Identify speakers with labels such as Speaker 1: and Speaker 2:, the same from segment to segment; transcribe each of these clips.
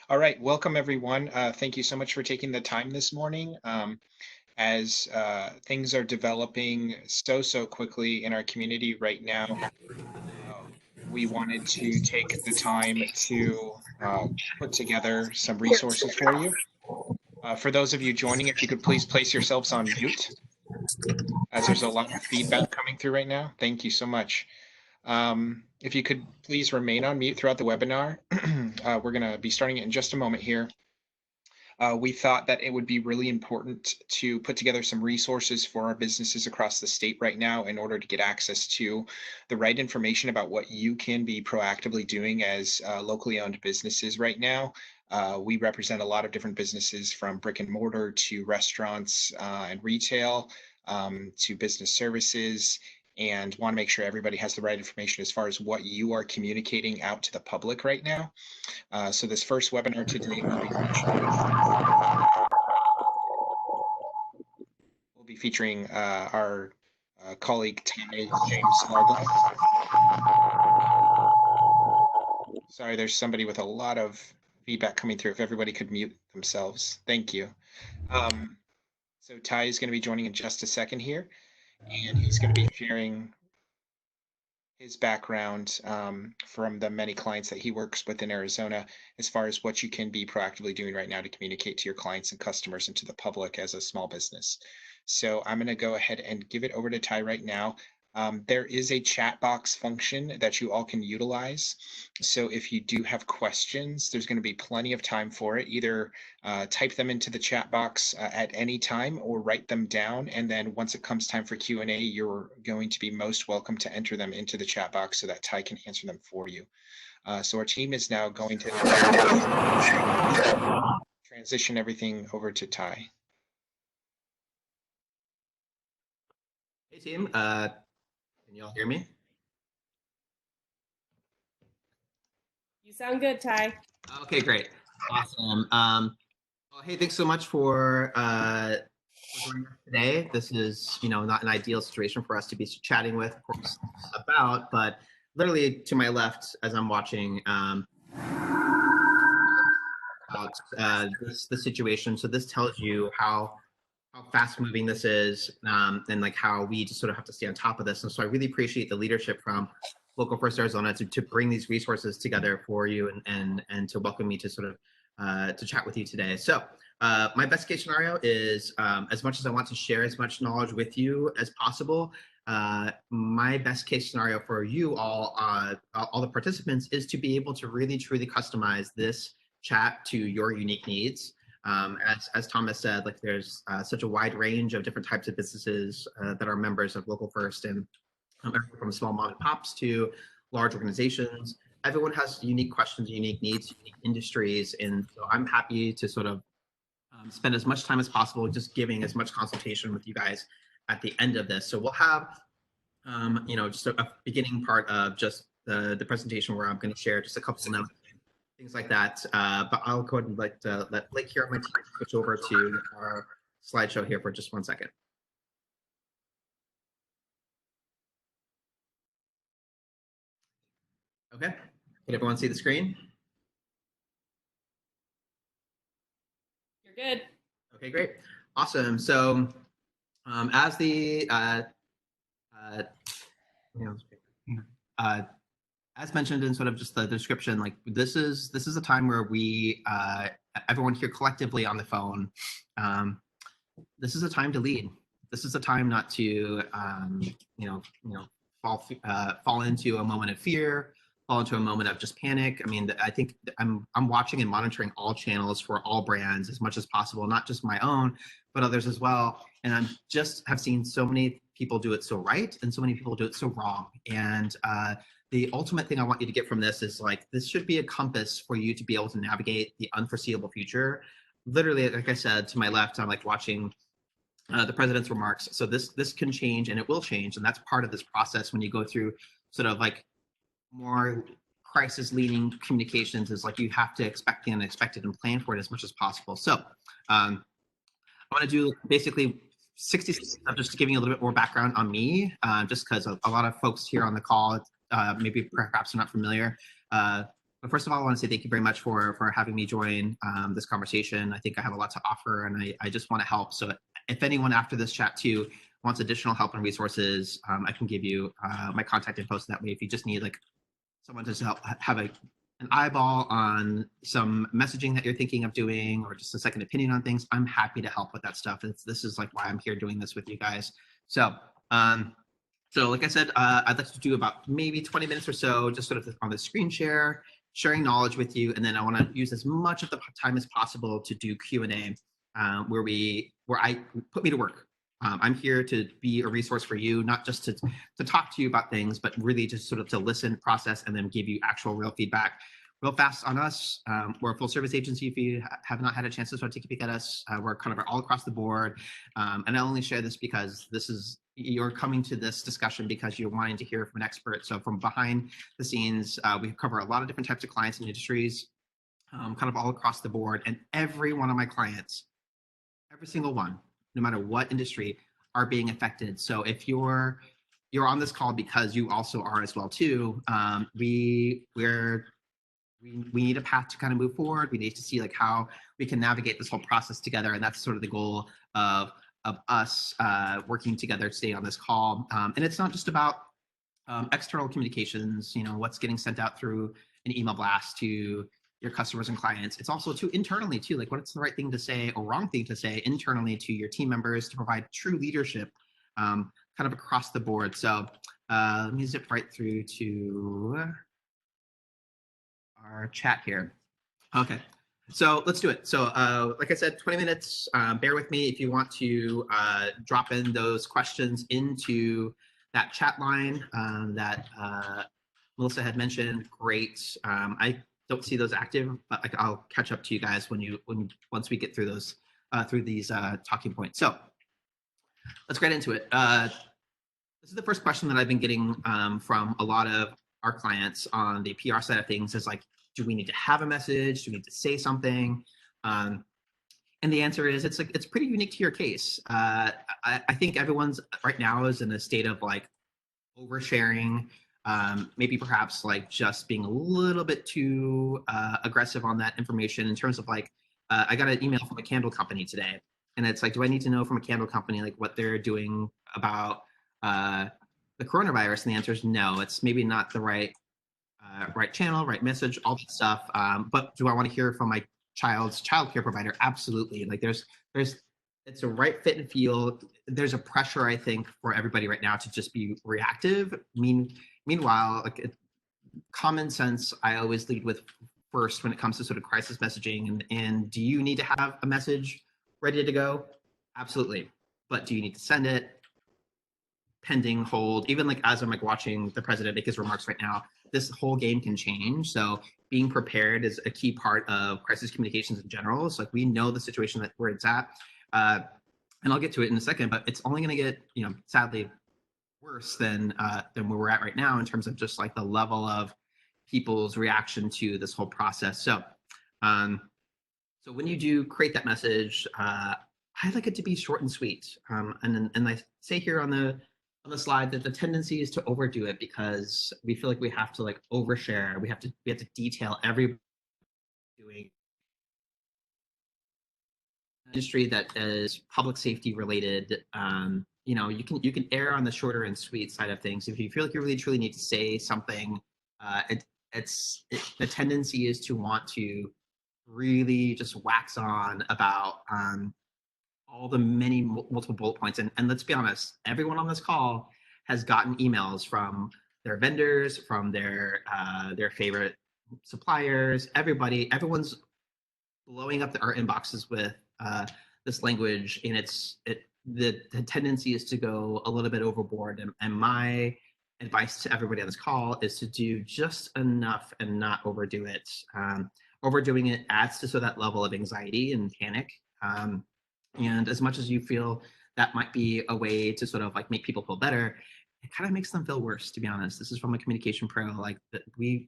Speaker 1: All right, welcome everyone. Thank you so much for taking the time this morning. As things are developing so quickly in our community right now, uh, we wanted to take the time to put together some resources for you. For those of you joining, if you could please place yourselves on mute, as there's a lot of feedback coming through right now. Thank you so much. If you could please remain on mute throughout the webinar. We're going to be starting it in just a moment here. We thought that it would be really important to put together some resources for our businesses across the state right now in order to get access to the right information about what you can be proactively doing as locally owned businesses right now. We represent a lot of different businesses, from brick and mortar to restaurants and retail, to business services, and want to make sure everybody has the right information as far as what you are communicating out to the public right now. So this first webinar today will be featuring our colleague Ty James Largo. Sorry, there's somebody with a lot of feedback coming through. If everybody could mute themselves. Thank you. So Ty is going to be joining in just a second here, and he's going to be sharing his background from the many clients that he works with in Arizona, as far as what you can be proactively doing right now to communicate to your clients and customers and to the public as a small business. So I'm going to go ahead and give it over to Ty right now. There is a chat box function that you all can utilize. So if you do have questions, there's going to be plenty of time for it. Either type them into the chat box at any time, or write them down. And then once it comes time for Q&A, you're going to be most welcome to enter them into the chat box so that Ty can answer them for you. So our team is now going to transition everything over to Ty.
Speaker 2: Hey team, can you all hear me?
Speaker 3: You sound good, Ty.
Speaker 2: Okay, great, awesome. Well, hey, thanks so much for joining us today. This is, not an ideal situation for us to be chatting with, of course, about, but literally to my left, as I'm watching about the situation. So this tells you how fast moving this is, and like how we just sort of have to stay on top of this. And so I really appreciate the leadership from Local First Arizona to bring these resources together for you and to welcome me to sort of to chat with you today. So my best case scenario is, as much as I want to share as much knowledge with you as possible, my best case scenario for you all the participants, is to be able to really truly customize this chat to your unique needs. As Thomas said, like there's such a wide range of different types of businesses that are members of Local First, and from small mom and pops to large organizations. Everyone has unique questions, unique needs, unique industries, and so I'm happy to sort of spend as much time as possible just giving as much consultation with you guys at the end of this. So we'll have, just a beginning part of just the presentation where I'm going to share just a couple of notes, things like that. But I'll go ahead and let Blake here on my team switch over to our slideshow here for just 1 second. Okay, can everyone see the screen?
Speaker 3: You're good.
Speaker 2: Okay, great, awesome. So as the as mentioned in sort of just the description, like this is a time where we everyone here collectively on the phone, this is a time to lead. This is a time not to fall into a moment of fear, fall into a moment of just panic. I mean, I think I'm watching and monitoring all channels for all brands as much as possible, not just my own, but others as well. And I'm just have seen so many people do it so right and so many people do it so wrong. And the ultimate thing I want you to get from this is, like, this should be a compass for you to be able to navigate the unforeseeable future. Literally, like I said, to my left, I'm like watching the president's remarks. So this can change, and it will change. And that's part of this process when you go through sort of like more crisis leading communications, is like you have to expect the unexpected and plan for it as much as possible. So I want to do basically 60 seconds of just giving you a little bit more background on me, just because a lot of folks here on the call maybe perhaps are not familiar. But But first of all, I want to say thank you very much for having me join this conversation. I think I have a lot to offer, and I just want to help. So if anyone after this chat too wants additional help and resources, I can give you my contact info. So that way, if you just need like someone to help have an eyeball on some messaging that you're thinking of doing, or just a second opinion on things, I'm happy to help with that stuff. This is like why I'm here doing this with you guys. So like I said, I'd like to do about maybe 20 minutes or so, just sort of on the screen share, sharing knowledge with you, and then I want to use as much of the time as possible to do Q&A, where I put me to work. I'm here to be a resource for you, not just to talk to you about things, but really just sort of to listen, process, and then give you actual real feedback. Real fast on us, we're a full service agency. If you have not had a chance to sort of take a peek at us, we're kind of all across the board. And I only share this because you're coming to this discussion because you're wanting to hear from an expert. So from behind the scenes, we cover a lot of different types of clients and industries, kind of all across the board. And every one of my clients, every single one, no matter what industry, are being affected. So if you're on this call because you also are as well too, we need a path to kind of move forward. We need to see like how we can navigate this whole process together, and that's sort of the goal of us working together today on this call. And it's not just about external communications, what's getting sent out through an email blast to your customers and clients. It's also internally too, like what's the right thing to say or wrong thing to say internally to your team members to provide true leadership, kind of across the board. So let me zip right through to our chat here. Okay, so let's do it. So like I said, 20 minutes, bear with me if you want to drop in those questions into that chat line that Melissa had mentioned. Great. I don't see those active, but I'll catch up to you guys once we get through those through these talking points. So let's get into it. This is the first question that I've been getting from a lot of our clients on the PR side of things is like, do we need to have a message? Do we need to say something? And the answer is it's pretty unique to your case. I think everyone's right now is in a state of like oversharing, maybe perhaps like just being a little bit too aggressive on that information in terms of like, I got an email from a candle company today, and it's like, do I need to know from a candle company like what they're doing about the coronavirus? And the answer is no. It's maybe not the right channel, right message, all that stuff. But do I want to hear from my child's childcare provider? Absolutely. Like it's a right fit and feel. There's a pressure, I think, for everybody right now to just be reactive. Meanwhile, like common sense, I always lead with first when it comes to sort of crisis messaging. And do you need to have a message ready to go? Absolutely. But do you need to send it? Pending, hold, even like as I'm like watching the president make his remarks right now, this whole game can change. So being prepared is a key part of crisis communications in general. So like we know the situation that where it's at, and I'll get to it in a second, but it's only going to get, sadly worse than where we're at right now in terms of just like the level of people's reaction to this whole process. So when you do create that message, I like it to be short and sweet. And I say here on the slide that the tendency is to overdo it because we feel like we have to like overshare. We have to detail every doing industry that is public safety related. You can err on the shorter and sweet side of things. If you feel like you really truly need to say something, the tendency is to want to really just wax on about all the many multiple bullet points. And let's be honest, everyone on this call has gotten emails from their vendors, from their favorite suppliers, everyone's blowing up our inboxes with this language, and the tendency is to go a little bit overboard. And my advice to everybody on this call is to do just enough and not overdo it. Overdoing it adds to that level of anxiety and panic. And as much as you feel that might be a way to sort of like make people feel better, it kind of makes them feel worse, to be honest. This is from a communication pro, like that we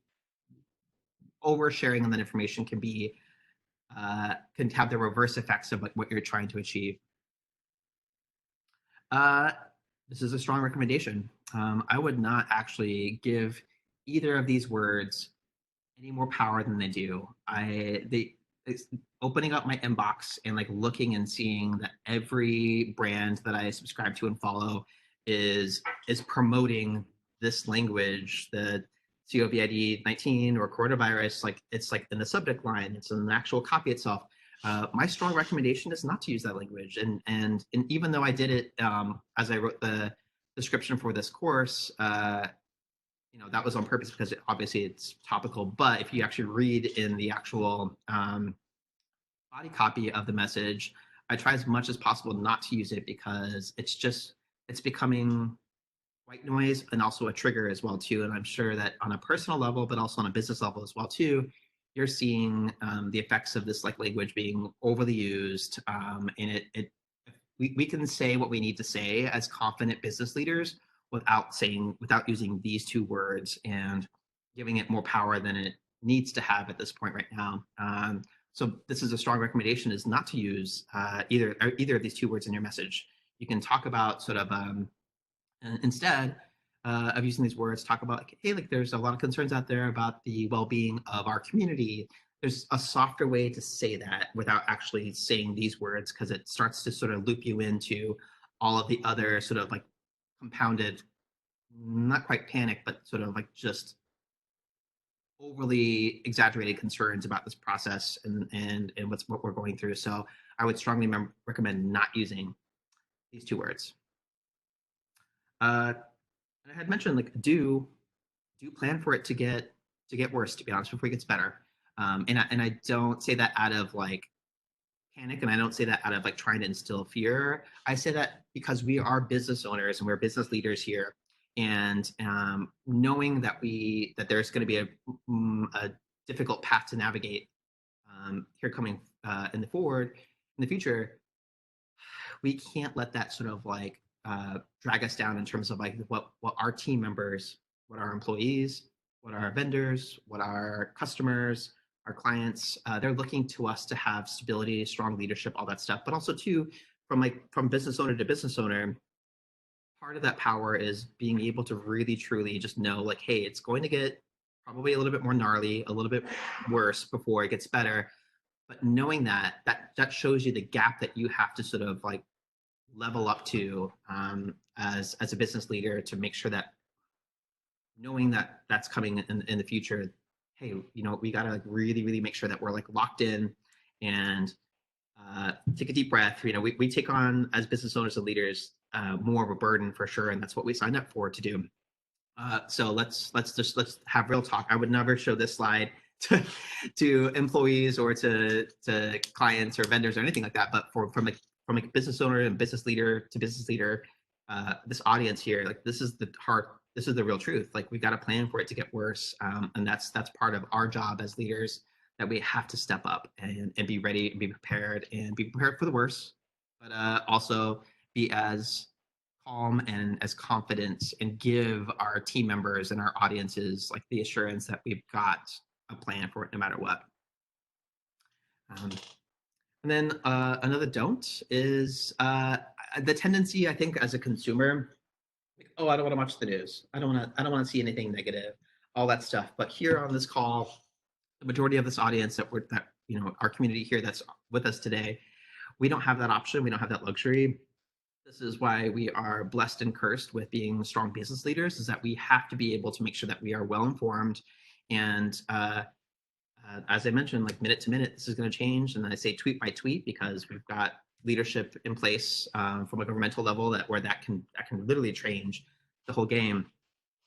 Speaker 2: oversharing on that information can have the reverse effects of like what you're trying to achieve. This is a strong recommendation. I would not actually give either of these words any more power than they do. It's opening up my inbox and like looking and seeing that every brand that I subscribe to and follow is promoting this language, the COVID-19 or coronavirus. Like it's like in the subject line, it's in the actual copy itself. My strong recommendation is not to use that language. And even though I did it as I wrote the description for this course, that was on purpose because obviously it's topical. But if you actually read in the actual body copy of the message, I try as much as possible not to use it because it's becoming white noise and also a trigger as well too. And I'm sure that on a personal level, but also on a business level as well too, you're seeing the effects of this like language being overly used, and we can say what we need to say as confident business leaders without using these two words and giving it more power than it needs to have at this point right now. So this is a strong recommendation: is not to use either of these two words in your message. You can talk about sort of instead of using these words, talk about like, hey, like there's a lot of concerns out there about the well-being of our community. There's a softer way to say that without actually saying these words, because it starts to sort of loop you into all of the other sort of like compounded, not quite panic, but sort of like just overly exaggerated concerns about this process and what we're going through. So I would strongly recommend not using these two words. And I had mentioned like do plan for it to get worse, to be honest, before it gets better. And I don't say that out of like panic, and I don't say that out of like trying to instill fear. I say that because we are business owners and we're business leaders here, and knowing that there's going to be a difficult path to navigate here coming in the future, we can't let that sort of like drag us down in terms of like what our team members, what our employees, what our vendors, what our customers, our clients, they're looking to us to have stability, strong leadership, all that stuff. But also too, from business owner to business owner, part of that power is being able to really truly just know like, hey, it's going to get probably a little bit more gnarly, a little bit worse before it gets better. But knowing that shows you the gap that you have to sort of like level up to as a business leader, to make sure that knowing that that's coming in the future, hey, we got to like really make sure that we're like locked in and take a deep breath. We take on, as business owners and leaders, more of a burden for sure, and that's what we signed up for to do. So let's have real talk. I would never show this slide to employees or to clients or vendors or anything like that. But from a business owner and business leader to business leader, this audience here, like this is the real truth. Like we've got to plan for it to get worse, and that's part of our job as leaders, that we have to step up and be ready and be prepared for the worst, but also be as calm and as confident and give our team members and our audiences like the assurance that we've got a plan for it no matter what. And then another don't is the tendency, I think, as a consumer, like, oh, I don't want to watch the news. I don't want to see anything negative, all that stuff. But here on this call, the majority of this audience that our community here that's with us today, we don't have that option. We don't have that luxury. This is why we are blessed and cursed with being strong business leaders, is that we have to be able to make sure that we are well informed. And as I mentioned, like minute to minute, this is going to change. And I say tweet by tweet because we've got leadership in place from a governmental level that can literally change the whole game.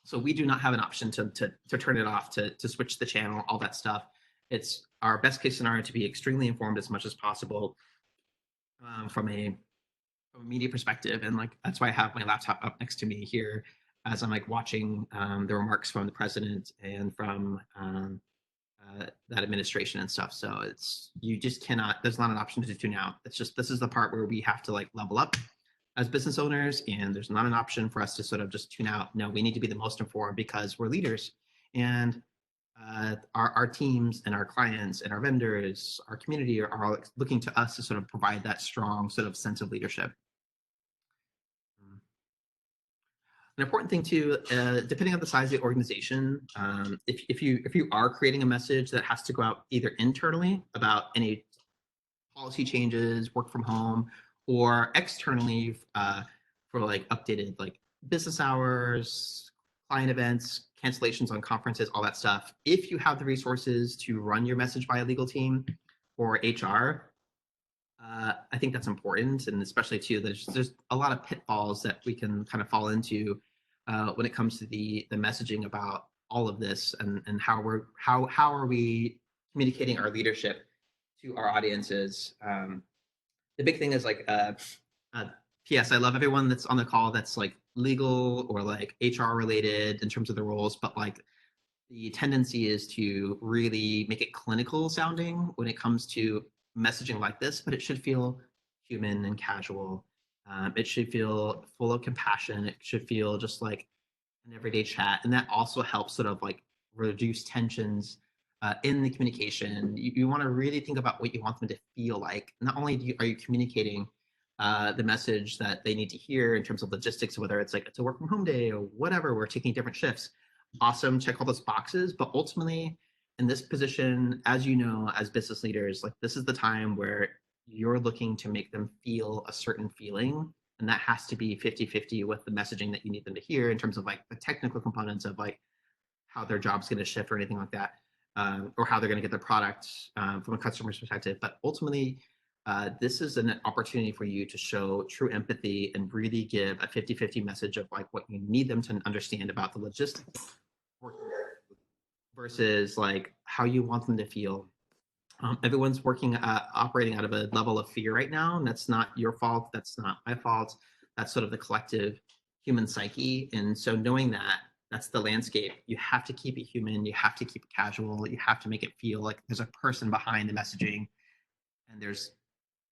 Speaker 2: So we do not have an option to turn it off, to switch the channel, all that stuff. It's our best case scenario to be extremely informed as much as possible from a media perspective. And like that's why I have my laptop up next to me here as I'm like watching the remarks from the president and from that administration and stuff. So you just cannot, there's not an option to tune out. This is the part where we have to like level up as business owners, and there's not an option for us to sort of just tune out. No, we need to be the most informed because we're leaders, and our teams and our clients and our vendors, our community are all looking to us to sort of provide that strong sort of sense of leadership. An important thing too, depending on the size of the organization, if you are creating a message that has to go out either internally about any policy changes, work from home, or externally for like updated like business hours, client events, cancellations on conferences, all that stuff. If you have the resources to run your message by a legal team or HR, I think that's important, and especially too, there's a lot of pitfalls that we can kind of fall into when it comes to the messaging about all of this, and how are we communicating our leadership to our audiences. The big thing is like uh, P.S. I love everyone that's on the call that's like legal or like HR related in terms of the roles, but like the tendency is to really make it clinical sounding when it comes to messaging like this, but it should feel human and casual. It should feel full of compassion. It should feel just like an everyday chat. And that also helps sort of like reduce tensions in the communication. You want to really think about what you want them to feel like. Not only are you communicating the message that they need to hear in terms of logistics, whether it's like it's a work from home day or whatever, we're taking different shifts. Awesome, check all those boxes. But ultimately, in this position, as you know, as business leaders, like this is the time where you're looking to make them feel a certain feeling, and that has to be 50-50 with the messaging that you need them to hear in terms of like the technical components of like how their job's going to shift or anything like that, or how they're going to get their product from a customer's perspective. But ultimately, this is an opportunity for you to show true empathy and really give a 50-50 message of like what you need them to understand about the logistics versus like how you want them to feel. Everyone's working, operating out of a level of fear right now, and that's not your fault. That's not my fault. That's sort of the collective human psyche. And so, knowing that that's the landscape, you have to keep it human. You have to keep it casual. You have to make it feel like there's a person behind the messaging, and there's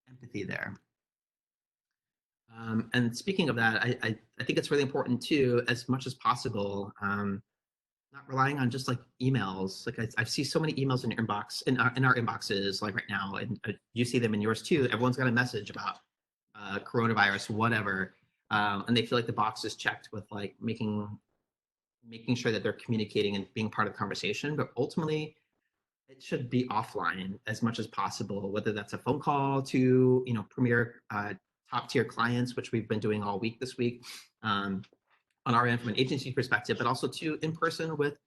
Speaker 2: empathy there. And speaking of that, I think it's really important too, as much as possible. Not relying on just like emails. Like I see so many emails in your inbox, in our inboxes, like right now, and you see them in yours too. Everyone's got a message about coronavirus, whatever, and they feel like the box is checked with like making sure that they're communicating and being part of the conversation. But ultimately, it should be offline as much as possible. Whether that's a phone call to premier top tier clients, which we've been doing all week this week. On our end from an agency perspective, but also to in person with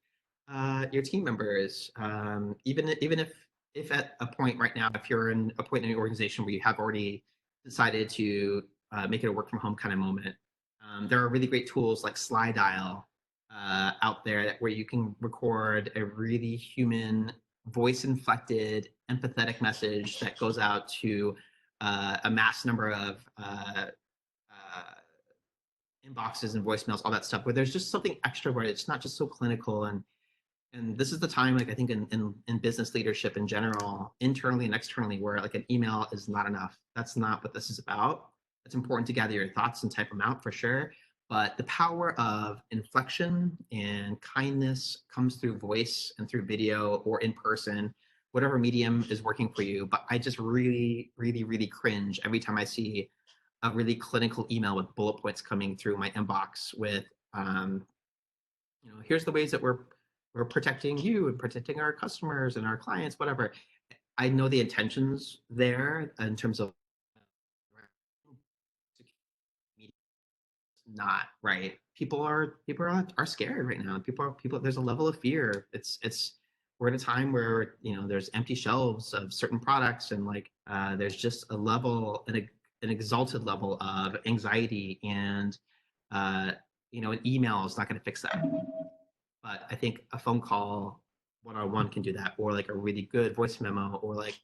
Speaker 2: your team members. Even if at a point right now, if you're in a point in an organization where you have already decided to make it a work from home kind of moment, there are really great tools like Slide Dial out there where you can record a really human, voice inflected, empathetic message that goes out to a mass number of inboxes and voicemails, all that stuff, where there's just something extra where it's not just so clinical. And this is the time, like I think in business leadership in general, internally and externally, where like an email is not enough. That's not what this is about. It's important to gather your thoughts and type them out for sure. But the power of inflection and kindness comes through voice and through video or in person, whatever medium is working for you. But I just really, really, really cringe every time I see a really clinical email with bullet points coming through my inbox with, here's the ways that we're protecting you and protecting our customers and our clients, whatever. I know the intentions there in terms of not right. People are scared right now. People. There's a level of fear. It's we're at a time where there's empty shelves of certain products, and like there's just a level, an exalted level of anxiety, and an email is not going to fix that. But I think a phone call one-on-one can do that, or like a really good voice memo, or like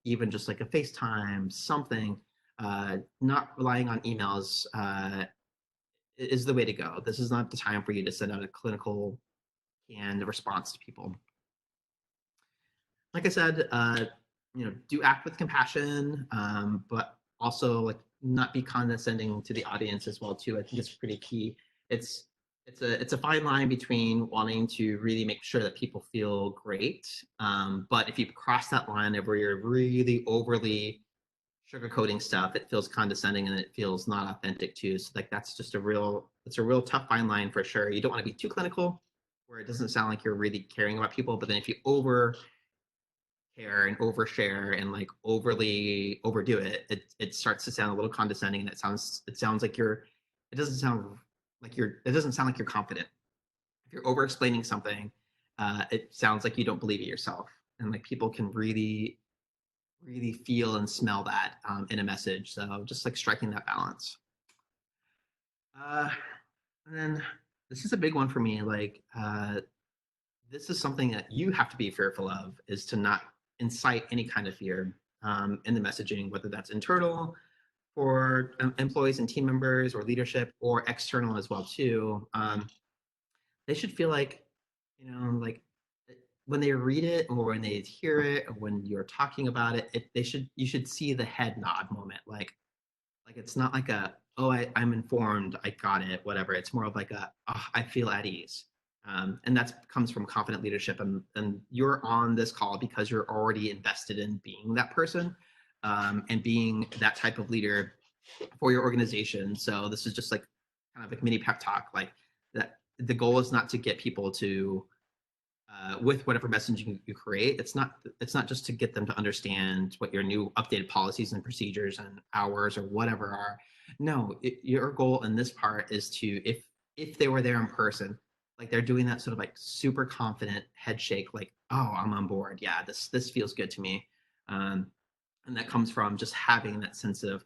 Speaker 2: even just like a FaceTime, something. Not relying on emails is the way to go. This is not the time for you to send out a clinical canned response to people. Like I said, do act with compassion, but also like not be condescending to the audience as well too. I think it's pretty key. It's a fine line between wanting to really make sure that people feel great, but if you cross that line where you're really overly sugarcoating stuff, it feels condescending and it feels not authentic too. So like that's just a real it's a real tough fine line for sure. You don't want to be too clinical, where it doesn't sound like you're really caring about people. But then if you over care and overshare and like overly overdo it, it starts to sound a little condescending, and it sounds like it doesn't sound it doesn't sound like you're confident. If you're over explaining something, it sounds like you don't believe it yourself, and like people can really feel and smell that in a message. So just like striking that balance. Uh, and then this is a big one for me. This is something that you have to be fearful of, is to not incite any kind of fear in the messaging, whether that's internal for employees and team members or leadership, or external as well too. They should feel like, like when they read it or when they hear it or when you're talking about it, you should see the head nod moment. Like it's not like a, oh, I'm informed, I got it, whatever. It's more of like a, oh, I feel at ease. And that comes from confident leadership. And you're on this call because you're already invested in being that person and being that type of leader for your organization. So this is just like kind of like mini pep talk. Like that, the goal is not to get people to with whatever messaging you create, it's not just to get them to understand what your new updated policies and procedures and hours or whatever are. No, your goal in this part is to, if they were there in person, like they're doing that sort of like super confident head shake, like, oh, I'm on board. Yeah, this feels good to me. And that comes from just having that sense of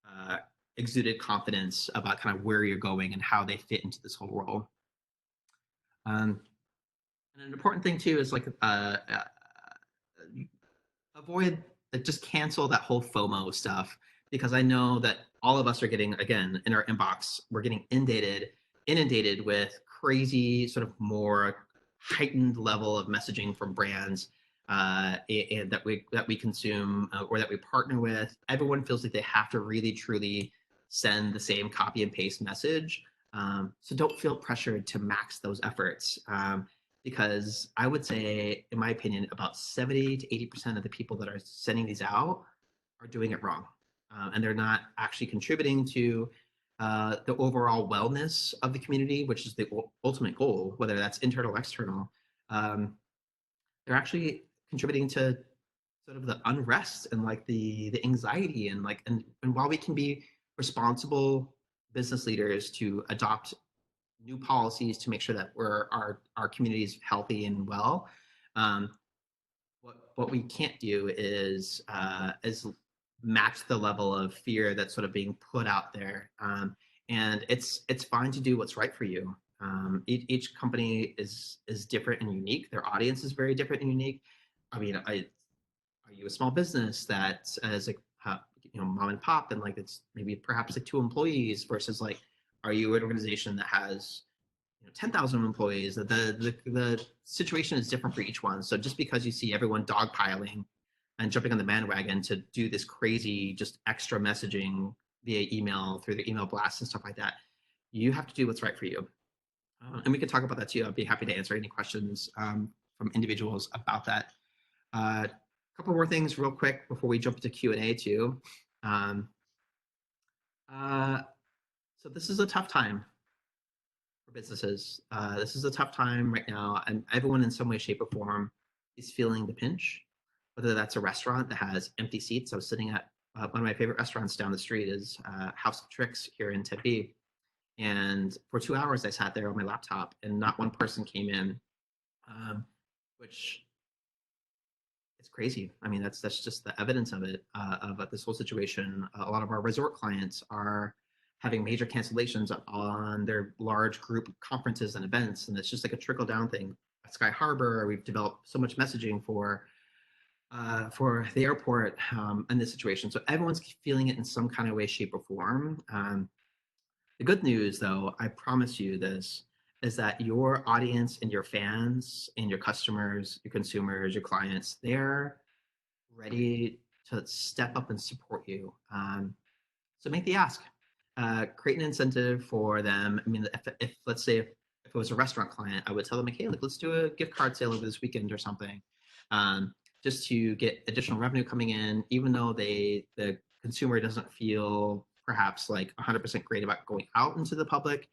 Speaker 2: uh, exuded confidence about kind of where you're going and how they fit into this whole role. Um, and an important thing too is like avoid just cancel that whole FOMO stuff, because I know that all of us are getting, again, in our inbox, we're getting inundated with crazy sort of more heightened level of messaging from brands and that we consume or that we partner with. Everyone feels like they have to really truly send the same copy and paste message. So don't feel pressured to max those efforts. Because I would say, in my opinion, about 70 to 80% of the people that are sending these out are doing it wrong. And they're not actually contributing to the overall wellness of the community, which is the ultimate goal, whether that's internal or external. They're actually contributing to sort of the unrest and like the anxiety and like, and while we can be responsible business leaders to adopt new policies to make sure that our community is healthy and well. Um, what we can't do is match the level of fear that's sort of being put out there. And it's fine to do what's right for you. Each company is different and unique. Their audience is very different and unique. I mean, are you a small business that is like mom and pop and like it's maybe perhaps like 2 employees versus like, are you an organization that has 10,000 employees? The situation is different for each one. So just because you see everyone dogpiling and jumping on the bandwagon to do this crazy just extra messaging via email through the email blasts and stuff like that, you have to do what's right for you. And we can talk about that too. I'd be happy to answer any questions from individuals about that. A couple more things real quick before we jump into Q&A too. Um, so this is a tough time for businesses. This is a tough time right now, and everyone in some way, shape, or form is feeling the pinch. Whether that's a restaurant that has empty seats. I was sitting at one of my favorite restaurants down the street is House of Tricks here in Tempe. And for 2 hours, I sat there on my laptop and not one person came in, which is crazy. I mean, that's just the evidence of it, of this whole situation. A lot of our resort clients are having major cancellations on their large group conferences and events. And it's just like a trickle down thing. At Sky Harbor, we've developed so much messaging for the airport in this situation. So everyone's feeling it in some kind of way, shape, or form. The good news, though, I promise you this, is that your audience and your fans and your customers, your consumers, your clients, they're ready to step up and support you. So make the ask. Create an incentive for them. I mean, if let's say if it was a restaurant client, I would tell them, like, hey, like, let's do a gift card sale over this weekend or something, just to get additional revenue coming in, even though the consumer doesn't feel perhaps like 100% great about going out into the public.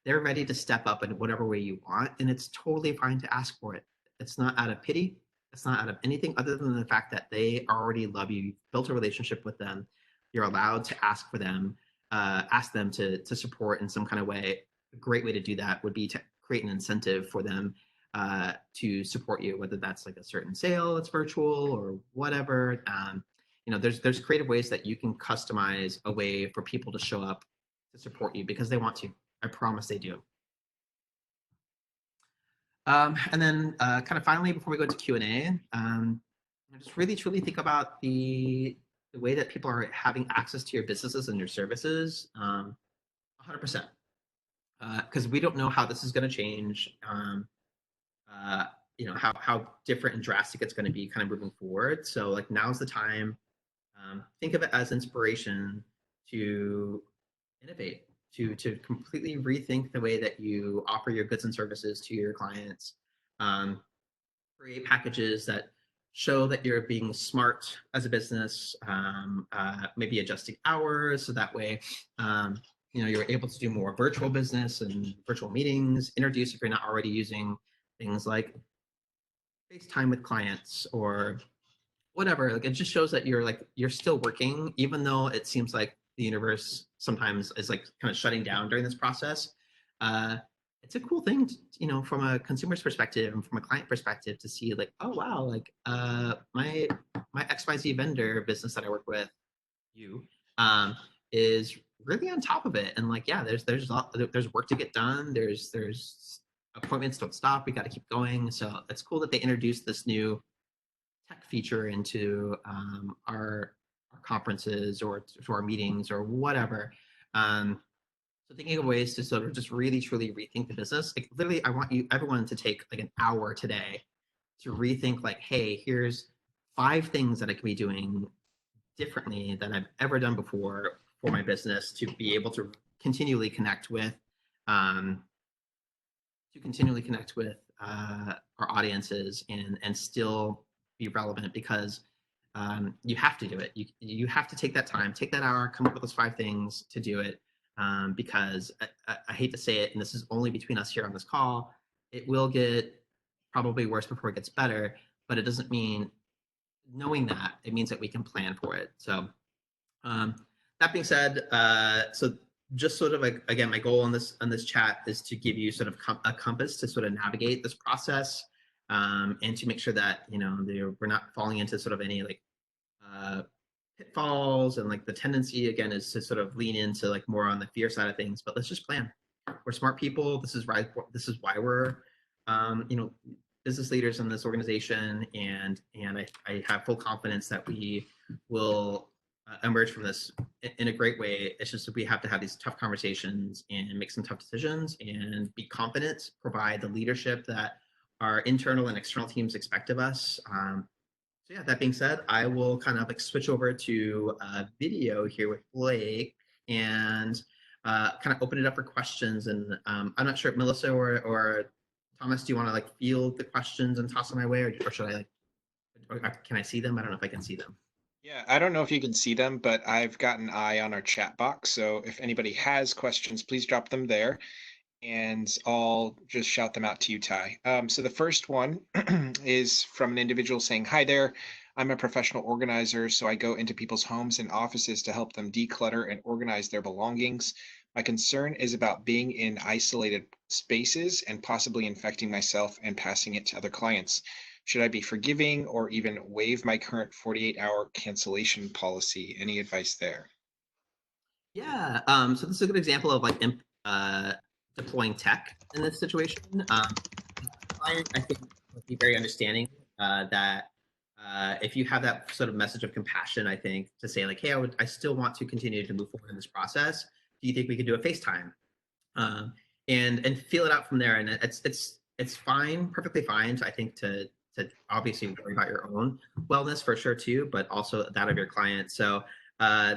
Speaker 2: they're ready to step up in whatever way you want, and it's totally fine to ask for it. It's not out of pity. It's not out of anything other than the fact that they already love you. You've built a relationship with them. You're allowed to ask for them, ask them to support in some kind of way. A great way to do that would be to create an incentive for them to support you, whether that's like a certain sale that's virtual or whatever. There's creative ways that you can customize a way for people to show up to support you because they want to. I promise they do. And then kind of finally, before we go to Q&A, just really truly think about the way that people are having access to your businesses and your services 100%. Because we don't know how this is going to change, how different and drastic it's going to be kind of moving forward. So like now's the time. Think of it as inspiration to innovate, to completely rethink the way that you offer your goods and services to your clients. Create packages that show that you're being smart as a business, maybe adjusting hours so that way you're able to do more virtual business and virtual meetings. Introduce, if you're not already using things like FaceTime with clients or whatever. Like it just shows that you're still working, even though it seems like the universe sometimes is like kind of shutting down during this process. It's a cool thing, from a consumer's perspective and from a client perspective to see like, oh wow, like my XYZ vendor business that I work with, is really on top of it. And like, yeah, there's work to get done. There's appointments don't stop. We got to keep going. So it's cool that they introduced this new tech feature into our conferences or to our meetings or whatever. So thinking of ways to sort of just really truly rethink the business. Like literally, I want everyone to take like an hour today to rethink like, hey, here's 5 things that I could be doing differently than I've ever done before for my business to be able to continually connect with our audiences and still be relevant because you have to do it. You have to take that time, take that hour, come up with those 5 things to do it. Because I hate to say it, and this is only between us here on this call, it will get probably worse before it gets better, but it doesn't mean knowing that, it means that we can plan for it. So that being said, so just sort of like, again, my goal on this chat is to give you sort of a compass to sort of navigate this process and to make sure that, we're not falling into sort of any like pitfalls, and like the tendency again is to sort of lean into like more on the fear side of things. But let's just plan. We're smart people. This is why we're business leaders in this organization, and I have full confidence that we will emerge from this in a great way. It's just that we have to have these tough conversations and make some tough decisions and be confident, provide the leadership that our internal and external teams expect of us. So yeah, that being said, I will kind of like switch over to video here with Blake and kind of open it up for questions. And I'm not sure, Melissa or Thomas, do you want to like field the questions and toss them my way, or should I or can I see them? I don't know if I can see them.
Speaker 1: Yeah, I don't know if you can see them, but I've got an eye on our chat box. So if anybody has questions, please drop them there and I'll just shout them out to you, Ty. So the first one is from an individual saying, "Hi there. I'm a professional organizer, so I go into people's homes and offices to help them declutter and organize their belongings. My concern is about being in isolated spaces and possibly infecting myself and passing it to other clients. Should I be forgiving or even waive my current 48-hour cancellation policy? Any advice there?"
Speaker 2: Yeah. So this is a good example of like deploying tech in this situation. Client, I think, would be very understanding that if you have that sort of message of compassion, I think, to say like, hey, I still want to continue to move forward in this process. Do you think we could do a FaceTime? And feel it out from there. And it's fine, perfectly fine. I think to obviously worry about your own wellness for sure too, but also that of your client. So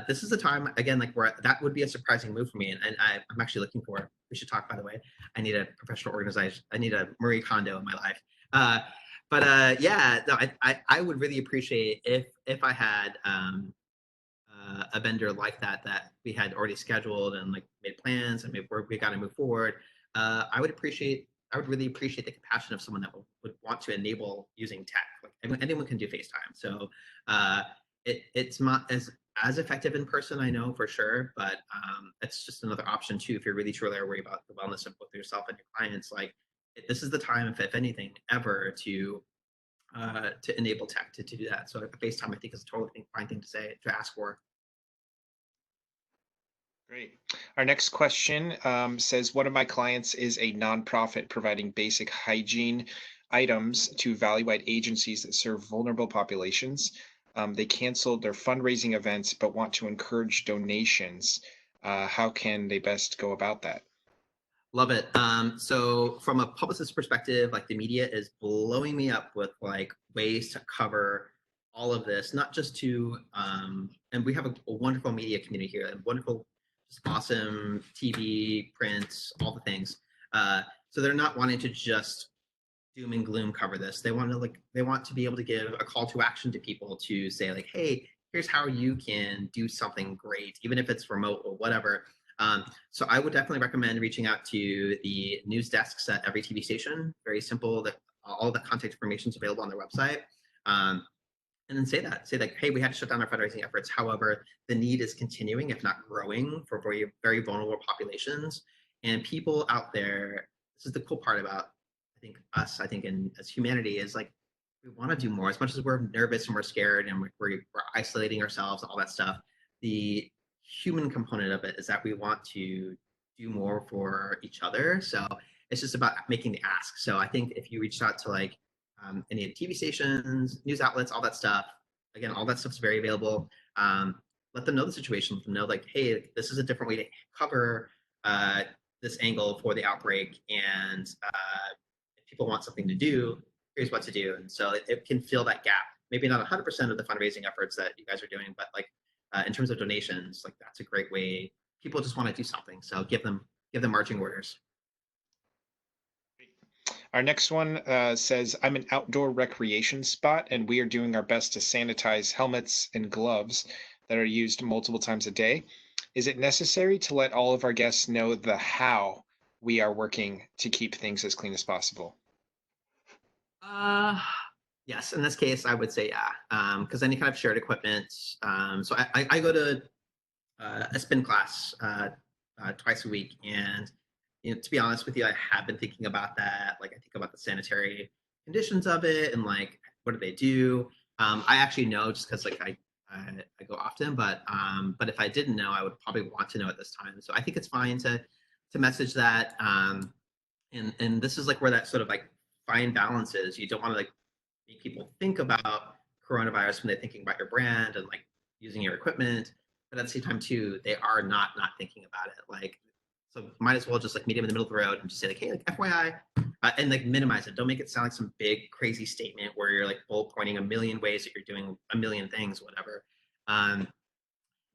Speaker 2: this is the time again, like where that would be a surprising move for me, and I'm actually looking for. We should talk, by the way. I need a professional organization. I need a Marie Kondo in my life. Yeah, no, I would really appreciate if I had a vendor like that we had already scheduled and like made plans and we got to move forward, I would really appreciate the compassion of someone that would want to enable using tech. Like anyone can do FaceTime, so it's not as effective in person, I know for sure, but it's just another option too if you're really truly worried about the wellness of both yourself and your clients. Like this is the time, if anything, ever to enable tech to do that. So FaceTime, I think, is a totally fine thing to ask for.
Speaker 1: Great. Our next question says, one of my clients is a nonprofit providing basic hygiene items to value-add agencies that serve vulnerable populations. They canceled their fundraising events, but want to encourage donations. How can they best go about that?
Speaker 2: Love it. So from a publicist perspective, like the media is blowing me up with like ways to cover all of this, not just to, and we have a wonderful media community here and wonderful, just awesome TV, print, all the things. So they're not wanting to just doom and gloom cover this. They want to be able to give a call to action to people to say like, hey, here's how you can do something great, even if it's remote or whatever. So I would definitely recommend reaching out to the news desks at every TV station. Very simple. That all the contact information is available on their website. And then say like, hey, we had to shut down our fundraising efforts. However, the need is continuing, if not growing, for very, very vulnerable populations and people out there. This is the cool part about, I think as humanity is like, we want to do more. As much as we're nervous and we're scared and we're isolating ourselves, all that stuff, the human component of it is that we want to do more for each other. So it's just about making the ask. So I think if you reached out to like any TV stations, news outlets, all that stuff, again, all that stuff's very available. Let them know the situation. Let them know like, hey, this is a different way to cover this angle for the outbreak. And if people want something to do, here's what to do. And so it can fill that gap. Maybe not 100% of the fundraising efforts that you guys are doing, but like in terms of donations, like that's a great way. People just want to do something. So give them marching orders.
Speaker 1: Our next one says, I'm an outdoor recreation spot, and we are doing our best to sanitize helmets and gloves that are used multiple times a day. Is it necessary to let all of our guests know the how we are working to keep things as clean as possible?
Speaker 2: Yes, in this case, I would say yeah, because any kind of shared equipment. So I go to a spin class twice a week, and to be honest with you, I have been thinking about that. Like I think about the sanitary conditions of it, and like what do they do? I actually know just because like I go often, but if I didn't know, I would probably want to know at this time. So I think it's fine to message that. And this is like where that sort of like fine balance is. You don't want to like make people think about coronavirus when they're thinking about your brand and like using your equipment, but at the same time too, they are not thinking about it. Like, so might as well just like meet them in the middle of the road and just say like, hey, like FYI, and like minimize it. Don't make it sound like some big crazy statement where you're like bullet pointing a million ways that you're doing a million things, whatever.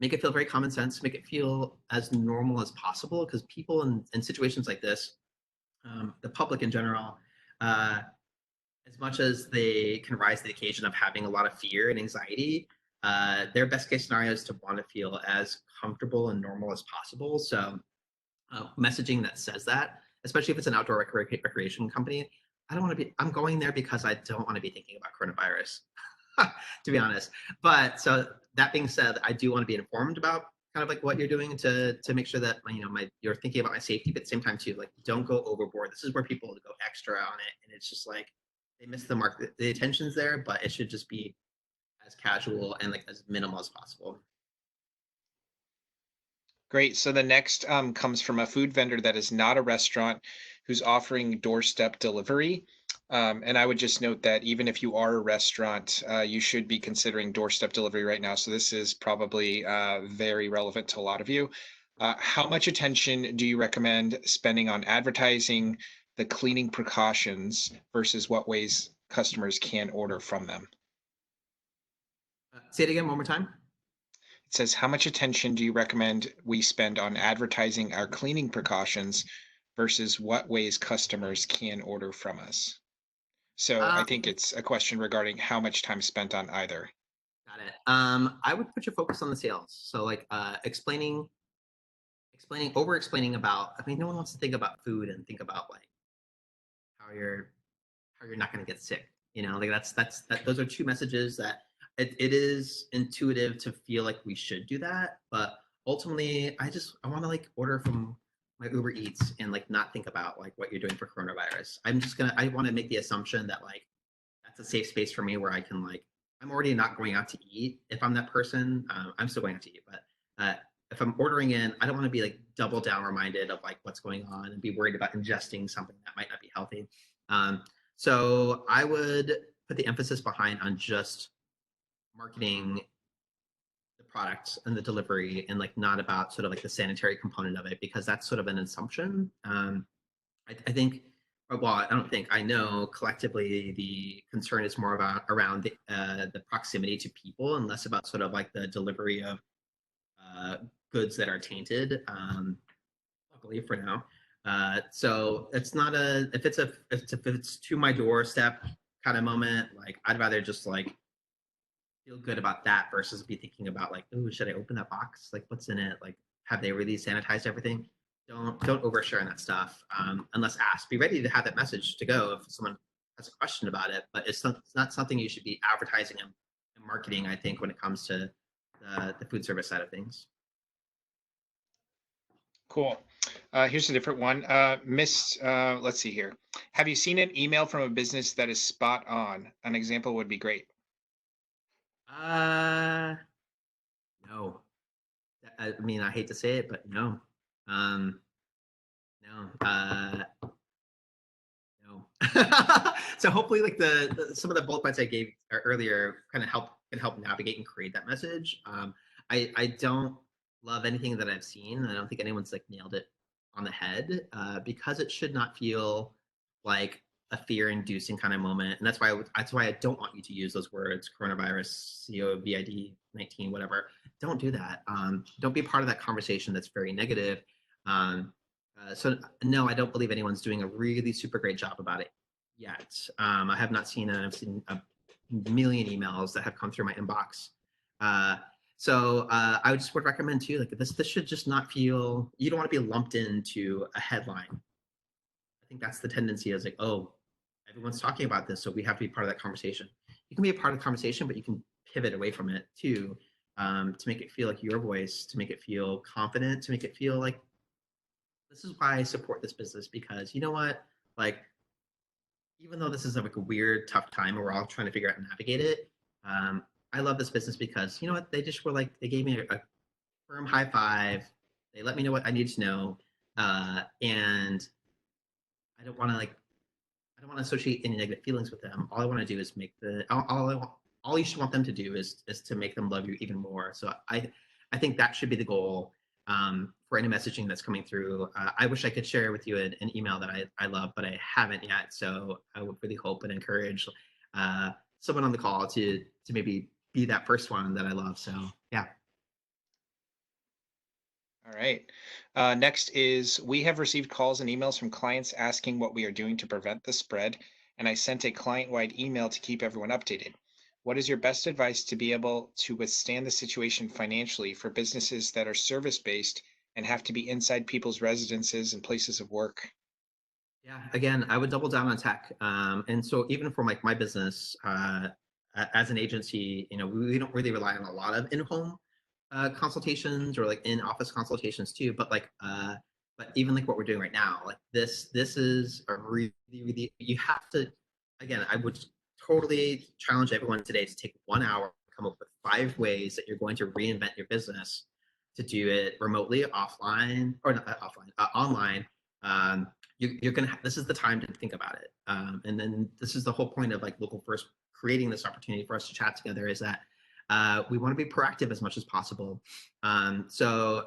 Speaker 2: Make it feel very common sense. Make it feel as normal as possible, because people in situations like this, the public in general, as much as they can rise to the occasion of having a lot of fear and anxiety, their best case scenario is to want to feel as comfortable and normal as possible. So messaging that says that, especially if it's an outdoor recreation company, I'm going there because I don't want to be thinking about coronavirus, to be honest. But so that being said, I do want to be informed about kind of like what you're doing to make sure that you're thinking about my safety, but at the same time too, like don't go overboard. This is where people go extra on it, and it's just like they miss the mark. The attention's there, but it should just be as casual and like as minimal as possible.
Speaker 1: Great. So the next comes from a food vendor that is not a restaurant who's offering doorstep delivery. And I would just note that even if you are a restaurant, you should be considering doorstep delivery right now. So this is probably very relevant to a lot of you. How much attention do you recommend spending on advertising the cleaning precautions versus what ways customers can order from them?
Speaker 2: Say it again one more time.
Speaker 1: It says, how much attention do you recommend we spend on advertising our cleaning precautions versus what ways customers can order from us? So I think it's a question regarding how much time spent on either.
Speaker 2: Got it. I would put your focus on the sales. So like over explaining about, I mean, no one wants to think about food and think about like how you're not going to get sick. Like those are two messages that it is intuitive to feel like we should do that. But ultimately, I want to like order from my Uber Eats and like not think about like what you're doing for coronavirus. I want to make the assumption that like that's a safe space for me where I can like, I'm already not going out to eat. If I'm that person, I'm still going out to eat, but if I'm ordering in, I don't want to be like double down reminded of like what's going on and be worried about ingesting something that might not be healthy. So I would put the emphasis behind on just marketing the product and the delivery and like not about sort of like the sanitary component of it, because that's sort of an assumption. I think, well, I don't think, I know collectively the concern is more about around the proximity to people and less about sort of like the delivery of uh, goods that are tainted. Luckily for now. So it's not if it's to my doorstep kind of moment, like I'd rather just like feel good about that versus be thinking about like, oh, should I open that box? Like, what's in it? Like, have they really sanitized everything? Don't overshare on that stuff unless asked. Be ready to have that message to go if someone has a question about it, but it's not something you should be advertising and marketing. I think when it comes to the food service side of things.
Speaker 1: Cool. Here's a different one. Let's see here. Have you seen an email from a business that is spot on? An example would be great.
Speaker 2: No. I mean, I hate to say it, but no. No. No. So hopefully, like some of the bullet points I gave earlier kind of can help navigate and create that message. I don't love anything that I've seen. I don't think anyone's like nailed it on the head because it should not feel like a fear-inducing kind of moment, and that's why I don't want you to use those words: coronavirus, COVID-19, whatever. Don't do that. Don't be part of that conversation that's very negative. So no, I don't believe anyone's doing a really super great job about it yet. I have not seen it. I've seen a million emails that have come through my inbox. So I would recommend too, like this should just not feel, you don't want to be lumped into a headline. I think that's the tendency is like, oh, everyone's talking about this, so we have to be part of that conversation. You can be a part of the conversation, but you can pivot away from it too, to make it feel like your voice, to make it feel confident, to make it feel like this is why I support this business, because you know what, like even though this is like a weird, tough time and we're all trying to figure out and navigate it, I love this business because you know what, they just were like, they gave me a firm high five. They let me know what I need to know, and I don't want to like, I don't want to associate any negative feelings with them. All I want to do is make all you should want them to do is to make them love you even more. So I think that should be the goal for any messaging that's coming through. I wish I could share with you an email that I love, but I haven't yet. So I would really hope and encourage someone on the call to maybe be that first one that I love. So yeah.
Speaker 1: All right. Next is, we have received calls and emails from clients asking what we are doing to prevent the spread, and I sent a client-wide email to keep everyone updated. What is your best advice to be able to withstand the situation financially for businesses that are service-based and have to be inside people's residences and places of work?
Speaker 2: Yeah, again, I would double down on tech. And so even for like my business, as an agency, we don't really rely on a lot of in-home consultations or like in-office consultations too. But even like what we're doing right now, like this is a really, really, you have to, again, I would totally challenge everyone today to take 1 hour, come up with 5 ways that you're going to reinvent your business to do it remotely, offline, or not offline, online. You're gonna this is the time to think about it, and then this is the whole point of like Local First creating this opportunity for us to chat together, is that we want to be proactive as much as possible. So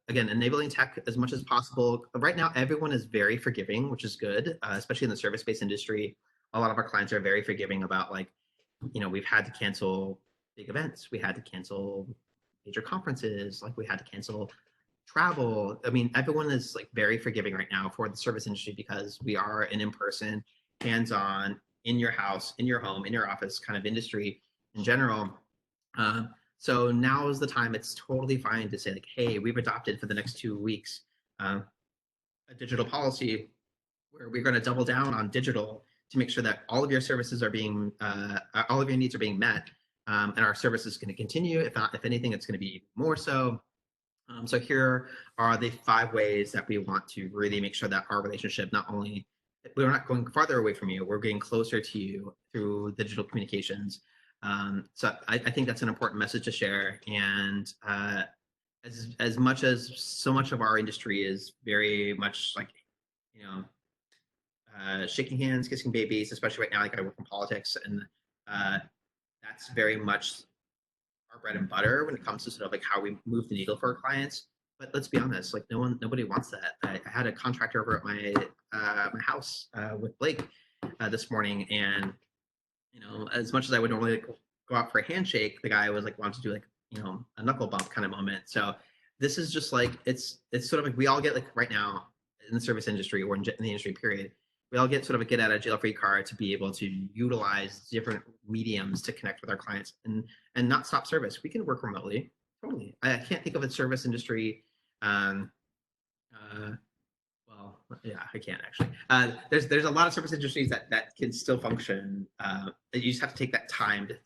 Speaker 2: again, enabling tech as much as possible. Right now everyone is very forgiving, which is good, especially in the service-based industry. A lot of our clients are very forgiving about like, we've had to cancel big events, we had to cancel major conferences, like we had to cancel travel. I mean, everyone is like very forgiving right now for the service industry because we are an in-person, hands-on, in your house, in your home, in your office kind of industry in general. So now is the time. It's totally fine to say like, hey, we've adopted for the next 2 weeks a digital policy where we're going to double down on digital to make sure that all of your services are being, all of your needs are being met, and our service is going to continue. If not, if anything, it's going to be more so. So here are the 5 ways that we want to really make sure that our relationship, not only we're not going farther away from you, we're getting closer to you through digital communications. So I think that's an important message to share. And as much as so much of our industry is very much like, you know, shaking hands, kissing babies, especially right now, like I work in politics, and uh, that's very much our bread and butter when it comes to sort of like how we move the needle for our clients. But let's be honest, like nobody wants that. I had a contractor over at my house with Blake this morning, and as much as I would normally like, go out for a handshake, the guy was like wanting to do like a knuckle bump kind of moment. So this is just like it's sort of like we all get like right now in the service industry or in the industry period, we all get sort of a get out of jail free card to be able to utilize different mediums to connect with our clients and not stop service. We can work remotely. Totally. I can't think of a service industry. Um, well, yeah, I can't actually. There's a lot of service industries that can still function. You just have to take that time to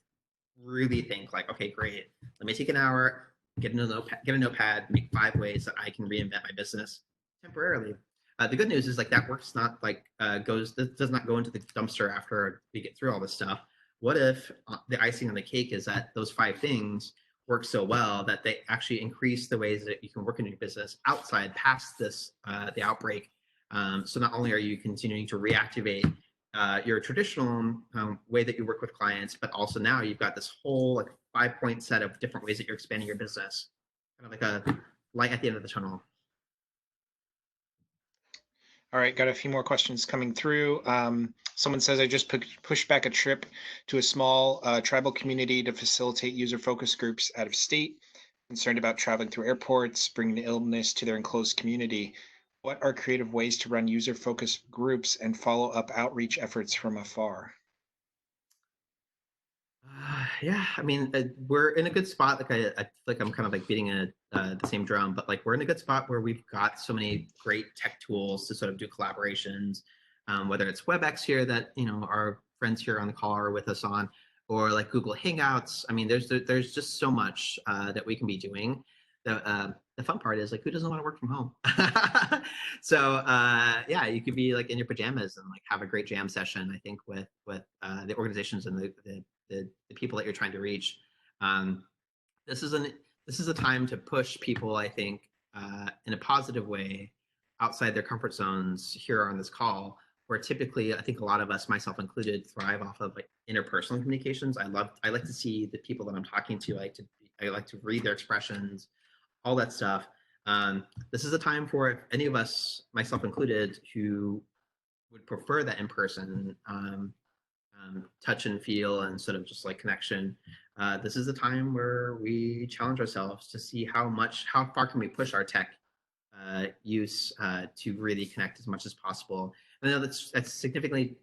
Speaker 2: really think like, okay, great. Let me take an hour, get a notepad, make 5 ways that I can reinvent my business temporarily. The good news is like that work's not like does not go into the dumpster after we get through all this stuff. What if the icing on the cake is that those 5 things work so well that they actually increase the ways that you can work in your business outside past this the outbreak. So not only are you continuing to reactivate your traditional way that you work with clients, but also now you've got this whole like 5-point set of different ways that you're expanding your business, kind of like a light at the end of the tunnel.
Speaker 1: All right, got a few more questions coming through. Someone says, I just pushed back a trip to a small tribal community to facilitate user focus groups out of state, concerned about traveling through airports, bringing illness to their enclosed community. What are creative ways to run user focus groups and follow up outreach efforts from afar?
Speaker 2: Yeah, I mean, we're in a good spot. Like I feel like I'm kind of like beating the same drum, but like we're in a good spot where we've got so many great tech tools to sort of do collaborations, whether it's WebEx here that our friends here on the call are with us on, or like Google Hangouts. I mean, there's just so much that we can be doing. The fun part is like who doesn't want to work from home? So yeah, you could be like in your pajamas and like have a great jam session. I think with the organizations and the people that you're trying to reach. Um, this is a time to push people, I think, in a positive way outside their comfort zones here on this call, where typically I think a lot of us, myself included, thrive off of like interpersonal communications. I like to see the people that I'm talking to. I like to read their expressions, all that stuff. This is a time for if any of us, myself included, who would prefer that in person touch and feel and sort of just like connection. This is a time where we challenge ourselves to see how far can we push our tech use to really connect as much as possible. I know that's significantly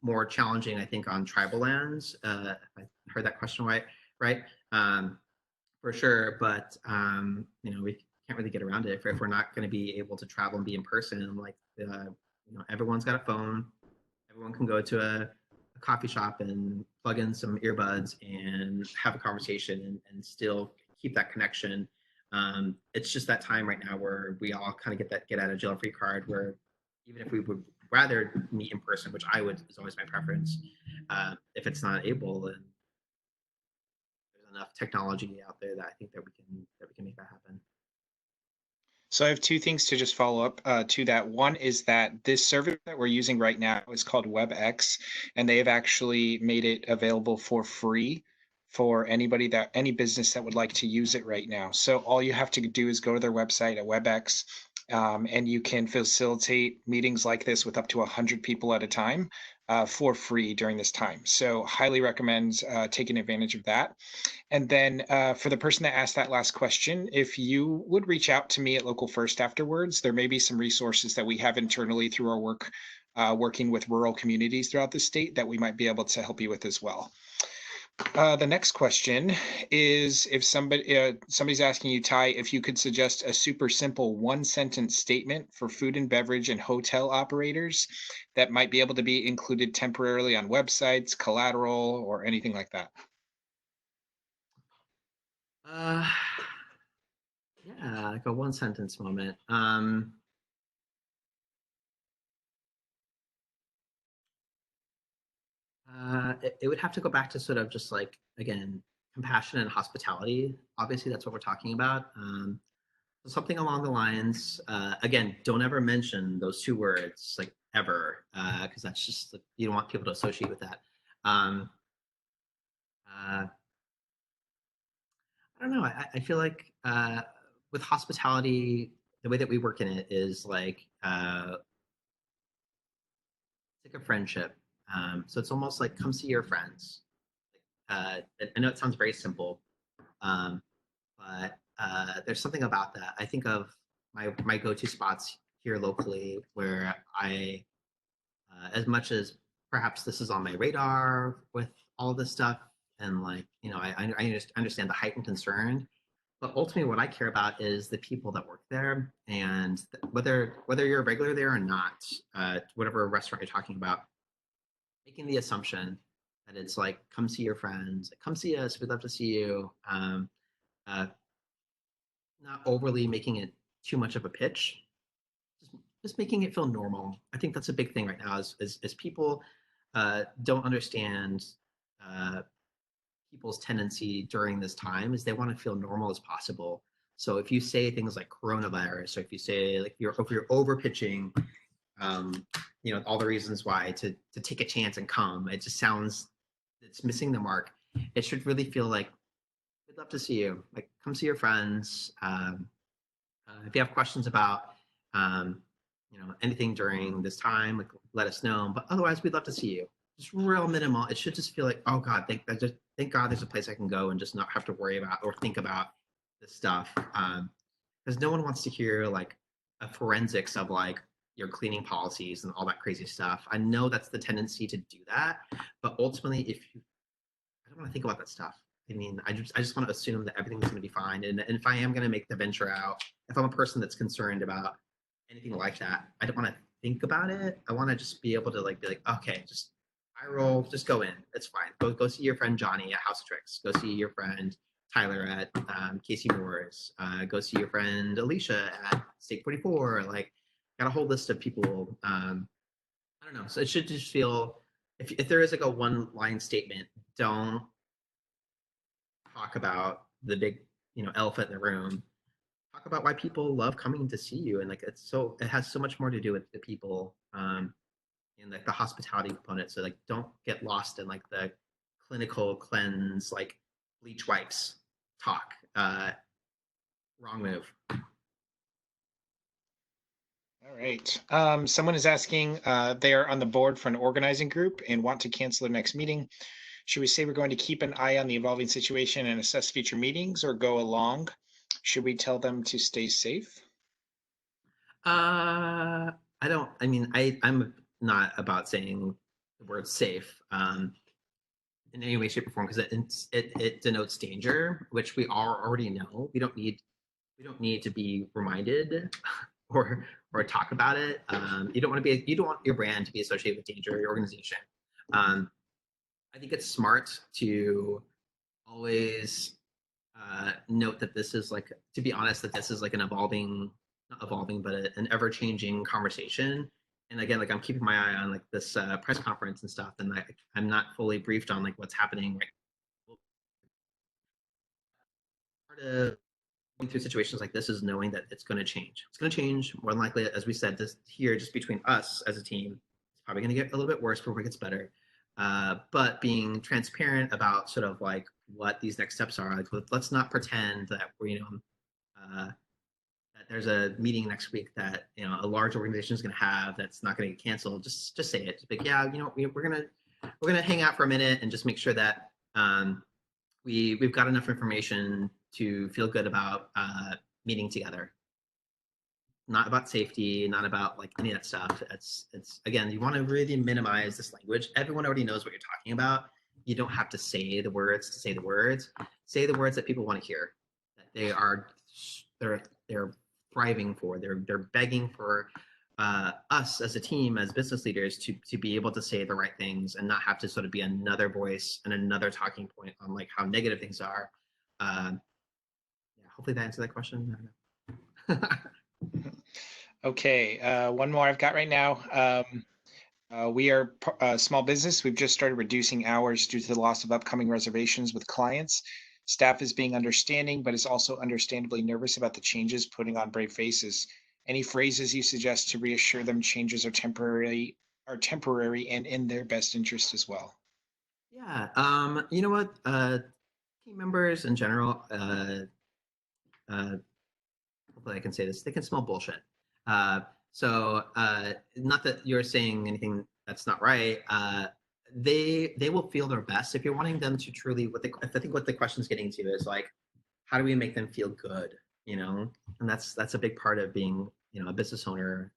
Speaker 2: more challenging, I think, on tribal lands. If I heard that question right, for sure. But we can't really get around it if we're not going to be able to travel and be in person. Like everyone's got a phone. Everyone can go to a coffee shop and plug in some earbuds and have a conversation and still keep that connection. It's just that time right now where we all kind of get that get out of jail free card, where even if we would rather meet in person, which is always my preference, if it's not able, then there's enough technology out there that I think that we can make that happen.
Speaker 1: So I have 2 things to just follow up to that. One is that this service that we're using right now is called WebEx, and they have actually made it available for free for any business that would like to use it right now. So all you have to do is go to their website at WebEx, and you can facilitate meetings like this with up to 100 people at a time for free during this time. So highly recommend taking advantage of that. And then for the person that asked that last question, if you would reach out to me at Local First afterwards, there may be some resources that we have internally through our work working with rural communities throughout the state that we might be able to help you with as well. The next question is if somebody's asking you, Ty, if you could suggest a super simple one sentence statement for food and beverage and hotel operators that might be able to be included temporarily on websites, collateral, or anything like that.
Speaker 2: Uh, yeah, like a one sentence moment. It would have to go back to sort of just like, again, compassion and hospitality. Obviously, that's what we're talking about. So something along the lines, again, don't ever mention those two words like ever, because that's just like, you don't want people to associate with that. Um, uh, I don't know. I feel like with hospitality, the way that we work in it is like it's like a friendship. So it's almost like come see your friends. I know it sounds very simple, um, but there's something about that. I think of my go-to spots here locally where as much as perhaps this is on my radar with all this stuff, and like I understand the heightened concern, but ultimately what I care about is the people that work there, and whether you're a regular there or not, whatever restaurant you're talking about, making the assumption that it's like come see your friends, come see us, we'd love to see you. Uh, Not overly making it too much of a pitch, just, just making it feel normal. I think that's a big thing right now is people don't understand uh, people's tendency during this time is they want to feel normal as possible. So if you say things like coronavirus, or if you say like if you're over pitching, um, all the reasons why to take a chance and come, it just sounds it's missing the mark. It should really feel like we'd love to see you. Like come see your friends. If you have questions about anything during this time, like let us know. But otherwise, we'd love to see you. Just real minimal. It should just feel like, oh God, thank God there's a place I can go and just not have to worry about or think about this stuff. Because no one wants to hear like a forensics of like your cleaning policies and all that crazy stuff. I know that's the tendency to do that, but ultimately, I don't want to think about that stuff. I mean, I just want to assume that everything's going to be fine. And if I am going to make the venture out, if I'm a person that's concerned about anything like that, I don't want to think about it. I want to just be able to like be like, okay, just I roll, just go in. It's fine. Go see your friend Johnny at House of Tricks. Go see your friend Tyler at Casey Moore's. Go see your friend Alicia at Steak 44. Like, got a whole list of people. I don't know. So it should just feel if there is like a one line statement, don't talk about the big elephant in the room. Talk about why people love coming to see you, and like it has so much more to do with the people, and like the hospitality component. So like don't get lost in like the clinical cleanse like bleach wipes talk. Wrong move.
Speaker 1: All right. Someone is asking, they are on the board for an organizing group and want to cancel their next meeting. Should we say we're going to keep an eye on the evolving situation and assess future meetings, or go along? Should we tell them to stay safe?
Speaker 2: I don't. I mean, I'm not about saying the word safe in any way, shape, or form because it denotes danger, which we all already know. We don't need to be reminded or talk about it. You don't want your brand to be associated with danger, your organization. Um, I think it's smart to always note that this is like, to be honest, that this is like an evolving, not evolving, but an ever-changing conversation. And again, like I'm keeping my eye on like this press conference and stuff, and I'm not fully briefed on like what's happening. Right. Part of going through situations like this is knowing that it's going to change. It's going to change more than likely, as we said, this here just between us as a team. It's probably going to get a little bit worse before it gets better. But being transparent about sort of like what these next steps are. Like, let's not pretend that we're that there's a meeting next week that a large organization is going to have that's not going to get canceled. Just say it. Just be like, yeah, we're gonna hang out for a minute and just make sure that we've got enough information to feel good about meeting together. Not about safety, not about like any of that stuff. It's again, you want to really minimize this language. Everyone already knows what you're talking about. You don't have to say the words to say the words. Say the words that people want to hear, that they're thriving for. They're begging for us as a team, as business leaders, to be able to say the right things and not have to sort of be another voice and another talking point on like how negative things are. Yeah, hopefully that answered that question.
Speaker 1: Okay, one more I've got right now. We are a small business. We've just started reducing hours due to the loss of upcoming reservations with clients. Staff is being understanding, but is also understandably nervous about the changes, putting on brave faces. Any phrases you suggest to reassure them changes are temporary and in their best interest as well?
Speaker 2: Yeah, you know what? Team members in general, uh, hopefully I can say this, they can smell bullshit. Not that you're saying anything that's not right. They will feel their best if you're wanting them to truly. I think what the question is getting to is like, how do we make them feel good? You know, and that's a big part of being a business owner.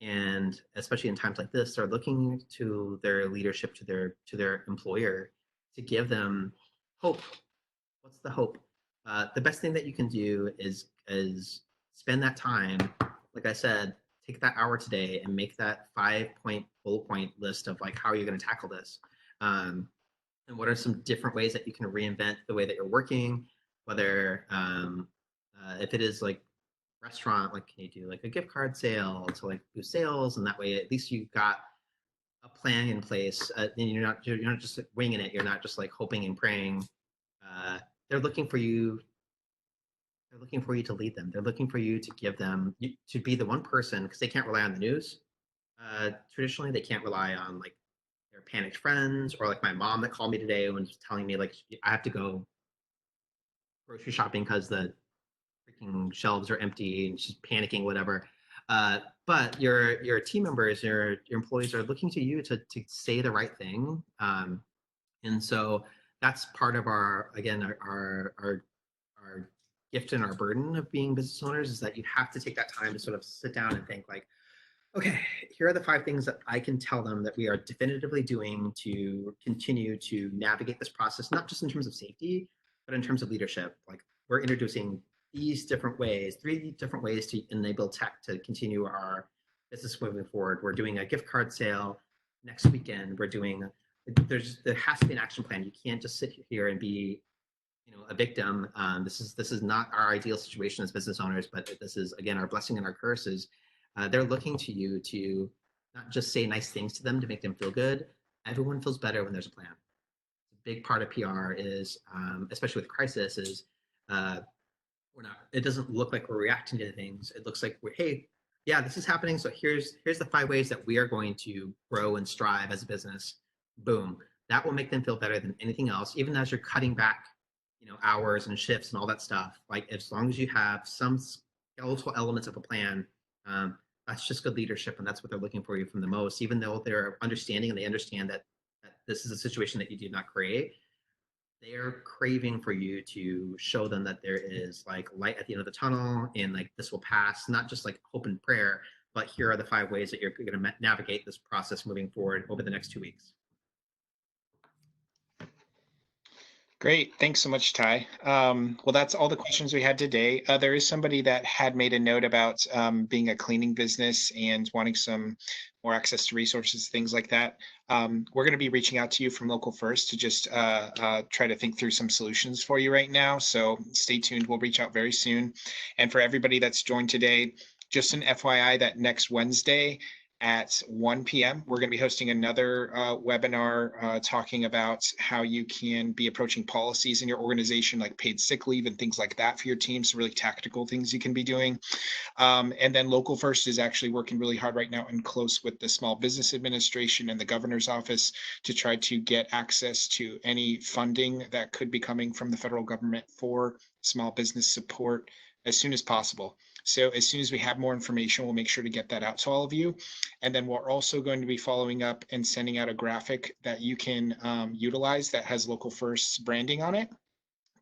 Speaker 2: And especially in times like this, they're looking to their leadership, to their employer, to give them hope. What's the hope? The best thing that you can do is spend that time. Like I said, take that hour today and make that 5-point bullet point list of like how are you going to tackle this, and what are some different ways that you can reinvent the way that you're working. Whether if it is like restaurant, like can you do like a gift card sale to like boost sales, and that way at least you've got a plan in place, and you're not just winging it. You're not just like hoping and praying. uh, they're looking for you. They're looking for you to lead them. They're looking for you to give them to be the one person, because they can't rely on the news. Traditionally, they can't rely on like their panicked friends, or like my mom that called me today and was telling me like I have to go grocery shopping because the freaking shelves are empty and she's panicking, whatever. But your team members, your employees are looking to you to say the right thing. And so that's part of our, again, our gift and our burden of being business owners, is that you have to take that time to sort of sit down and think like, okay, here are the 5 things that I can tell them that we are definitively doing to continue to navigate this process, not just in terms of safety, but in terms of leadership. Like we're introducing these different ways, 3 different ways to enable tech to continue our business moving forward. We're doing a gift card sale next weekend. There has to be an action plan. You can't just sit here and be a victim. This is not our ideal situation as business owners, but this is again our blessing and our curses. They're looking to you to not just say nice things to them to make them feel good. Everyone feels better when there's a plan. A big part of PR is, especially with crisis, is we're not. It doesn't look like we're reacting to things. It looks like hey, yeah, this is happening. So here's the 5 ways that we are going to grow and strive as a business. Boom. That will make them feel better than anything else. Even as you're cutting back, hours and shifts and all that stuff. Like as long as you have some skeletal elements of a plan, that's just good leadership, and that's what they're looking for you from the most. Even though they're understanding and they understand that this is a situation that you did not create, they're craving for you to show them that there is like light at the end of the tunnel, and like this will pass. Not just like hope and prayer, but here are the 5 ways that you're going to navigate this process moving forward over the next 2 weeks.
Speaker 1: Great. Thanks so much, Ty. Well, that's all the questions we had today. There is somebody that had made a note about being a cleaning business and wanting some more access to resources, things like that. We're going to be reaching out to you from Local First to just try to think through some solutions for you right now. So stay tuned. We'll reach out very soon. And for everybody that's joined today, just an FYI that next Wednesday at 1 p.m. We're going to be hosting another webinar talking about how you can be approaching policies in your organization, like paid sick leave and things like that for your team. So really tactical things you can be doing. And then Local First is actually working really hard right now and close with the Small Business Administration and the governor's office to try to get access to any funding that could be coming from the federal government for small business support as soon as possible. So as soon as we have more information, we'll make sure to get that out to all of you. And then we're also going to be following up and sending out a graphic that you can utilize that has Local First's branding on it.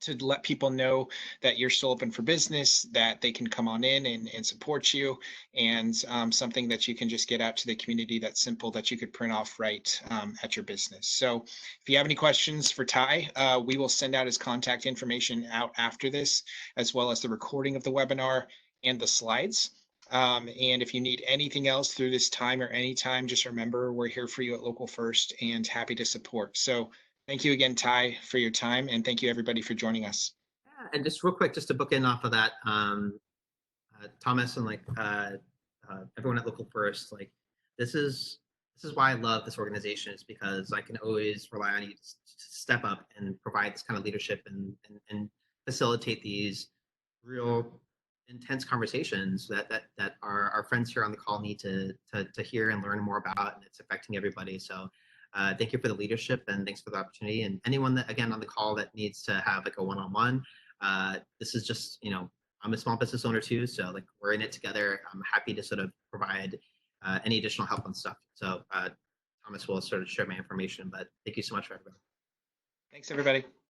Speaker 1: to let people know that you're still open for business, that they can come on in and support you, and something that you can just get out to the community that's simple that you could print off right at your business. So if you have any questions for Ty, we will send out his contact information out after this, as well as the recording of the webinar and the slides. And if you need anything else through this time or anytime, just remember we're here for you at Local First and happy to support. So thank you again, Ty, for your time, and thank you everybody for joining us.
Speaker 2: Yeah, and just real quick, just to book in off of that, Thomas and everyone at Local First, like this is why I love this organization, is because I can always rely on you to step up and provide this kind of leadership and facilitate these real intense conversations that our friends here on the call need to hear and learn more about, and it's affecting everybody. So thank you for the leadership, and thanks for the opportunity. And anyone that, again, on the call that needs to have like a one-on-one, this is just, I'm a small business owner too, so like we're in it together. I'm happy to sort of provide any additional help on stuff. So Thomas will sort of share my information, but thank you so much for everybody.
Speaker 1: Thanks, everybody.